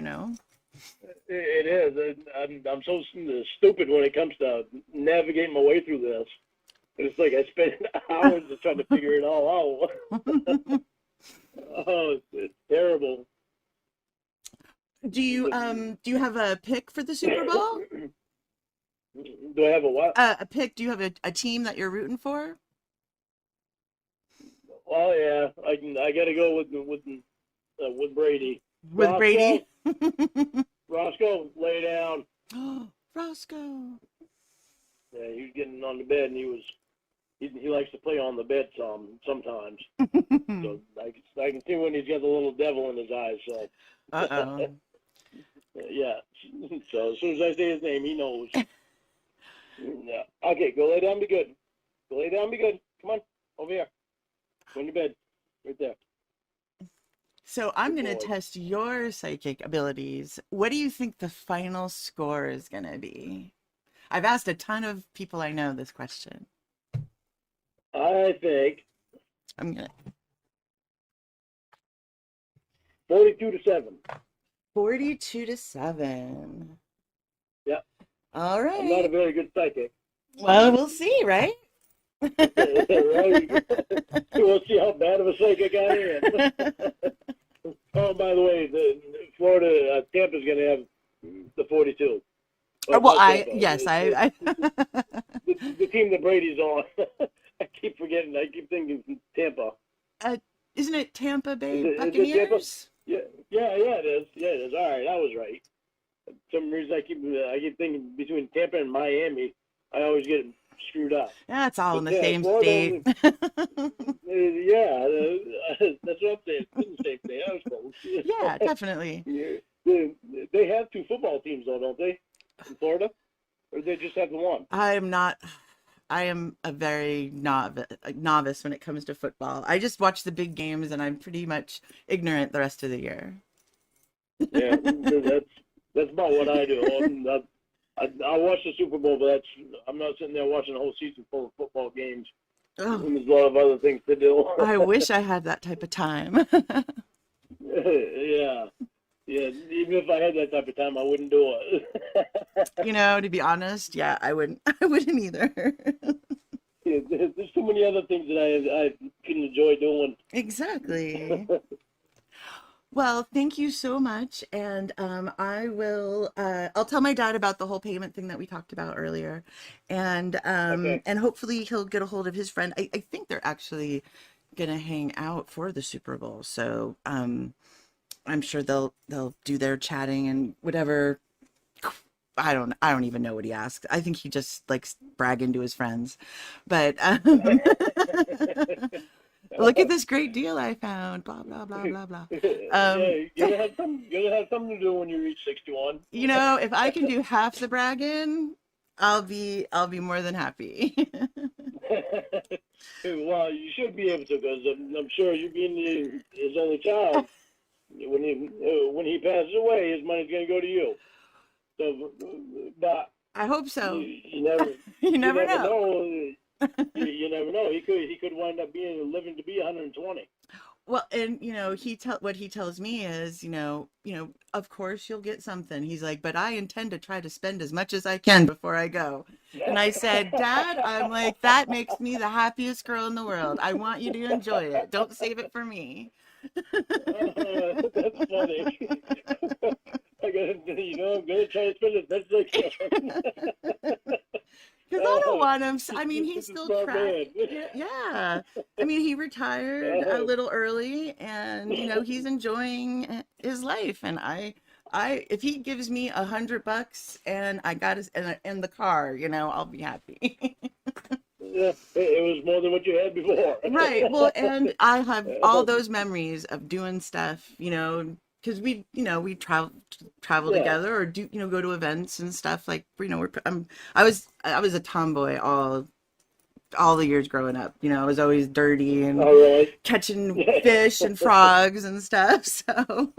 It is. I'm so stupid when it comes to navigating my way through this. It's like I spent hours just trying to figure it all out. Oh, it's terrible. Do you have a pick for the Super Bowl? Do I have a what? A pick? Do you have a team that you're rooting for? Well, yeah, I got to go with Brady. With Brady? Roscoe, lay down. Roscoe. Yeah, he was getting on the bed, and he likes to play on the bed sometimes. So I can see when he's got the little devil in his eyes. So. Uh-oh. Yeah. So as soon as I say his name, he knows. Yeah. Okay, go lay down, be good. Go lay down, be good. Come on, over here. Go in your bed, right there. So I'm Good going to boy. test your psychic abilities. What do you think the final score is going to be? I've asked a ton of people I know this question. I think I'm going to 42-7. 42-7. Yeah. All I'm not a right. very good psychic. Well, we'll see, right? Right? We'll see how bad of a psychic I am. Oh, by the way, the Florida Tampa's going to have the 42. Well, Not Tampa. yes, I The team that Brady's on. I keep forgetting. I keep thinking Tampa. isn't it Tampa Bay Is it Tampa? Buccaneers? Yeah, it is. Yeah, it is. All right, I was right. For some reason, I keep thinking between Tampa and Miami. I always get them screwed up. Yeah, it's all in But the same Florida state. yeah, that's what I'm saying. It's in the same thing. I was close. Yeah, definitely. Yeah. They have two football teams, though, don't they? In Florida, or they just have the one? I am a very novice when it comes to football. I just watch the big games and I'm pretty much ignorant the rest of the year. Yeah, that's about what I do. I watch the Super Bowl, but I'm not sitting there watching a whole season full of football games. Oh, And there's a lot of other things to do. I wish I had that type of time. Yeah, yeah. Even if I had that type of time, I wouldn't do it. To be honest, yeah, I wouldn't I wouldn't either. Yeah, there's too many other things that I can enjoy doing. Exactly. Well, thank you so much. And I'll tell my dad about the whole payment thing that we talked about earlier. Okay. And hopefully he'll get a hold of his friend. I think they're actually gonna hang out for the Super Bowl. So I'm sure they'll do their chatting and whatever. I don't even know what he asked. I think he just likes bragging to his friends. But look at this great deal I found. Blah blah blah blah blah. Yeah, you're gonna have something to do when you reach 61. If I can do half the bragging, I'll be more than happy. Well, you should be able to, because I'm sure you being his only child, when he passes away, his money's gonna go to you. So, but I hope you, so. you never You you never never know. know. You never know. He could wind up living to be 120. Well, and what he tells me is, of course you'll get something. He's like, but I intend to try to spend as much as I can before I go. And I said, Dad, I'm like, that makes me the happiest girl in the world. I want you to enjoy it. Don't save it for me. That's funny. I'm gonna try to spend as best as I can. Because I don't want him. I mean, This he's is still smart track. man. Yeah. I mean, he retired a little early, and he's enjoying his life. And if he gives me $100 and I got his in the car, I'll be happy. Yeah, it was more than what you had before. Right. Well, and I have all those memories of doing stuff, because we travel Yeah. together or go to events and stuff like, I was a tomboy all the years growing up. I was always dirty and All right. catching fish and frogs and stuff. So,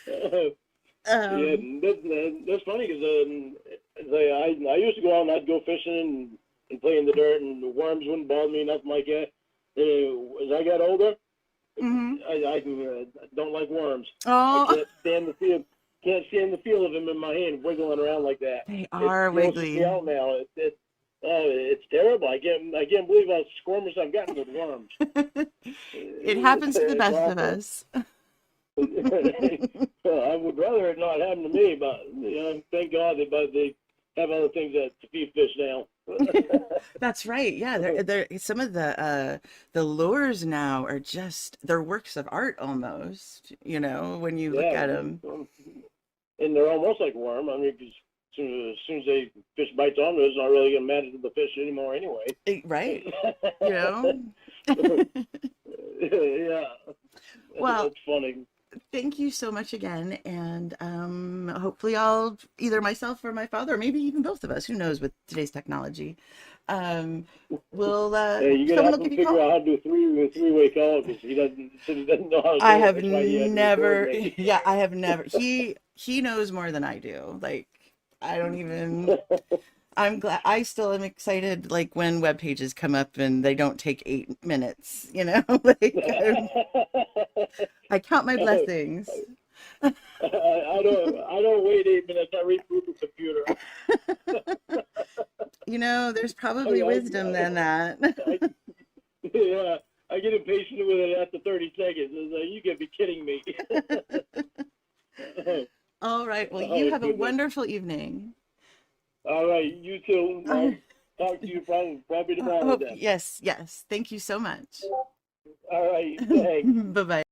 Yeah, um, that's funny because I used to go out and I'd go fishing and play in the dirt, and the worms wouldn't bother me, nothing like that. As I got older, mhm. I don't like worms. I Oh, can't stand to see them. can't stand the feel of them in my hand wiggling around like that. They It are grosses me wiggly. out now. It's terrible. I can't believe how squirmish I've gotten with worms. It happens to the It's best of awful. us. Well, I would rather it not happen to me, but thank God they have other things to feed fish now. That's right. Yeah, they're some of the lures now are just they're works of art almost, when you look Yeah, at them. and they're almost like worm. I mean, 'cause as soon as they fish bites on it, it's not really gonna matter to the fish anymore anyway. Right. You know. Yeah, Well, that's funny. thank you so much again, and hopefully I'll either myself or my father, or maybe even both of us, who knows with today's technology. Um, will Hey, you're gonna someone have will to give you a figure call? out how to do three-way call because he doesn't know how to I do it. have That's why he had to record never, me. yeah, I have never. He knows more than I do. Like, I don't even. I'm glad. I still am excited, like when web pages come up and they don't take 8 minutes. Like I count my blessings. I don't wait 8 minutes. I reboot the computer. There's I, probably wisdom than I, that. I, yeah, I get impatient with it after 30 seconds. It's like, you gotta be kidding me. All right. Well, you Oh have a goodness. wonderful evening. All right, you too. I'll talk to you probably tomorrow then. Yes, yes. Thank you so much. All right, thanks. Bye bye.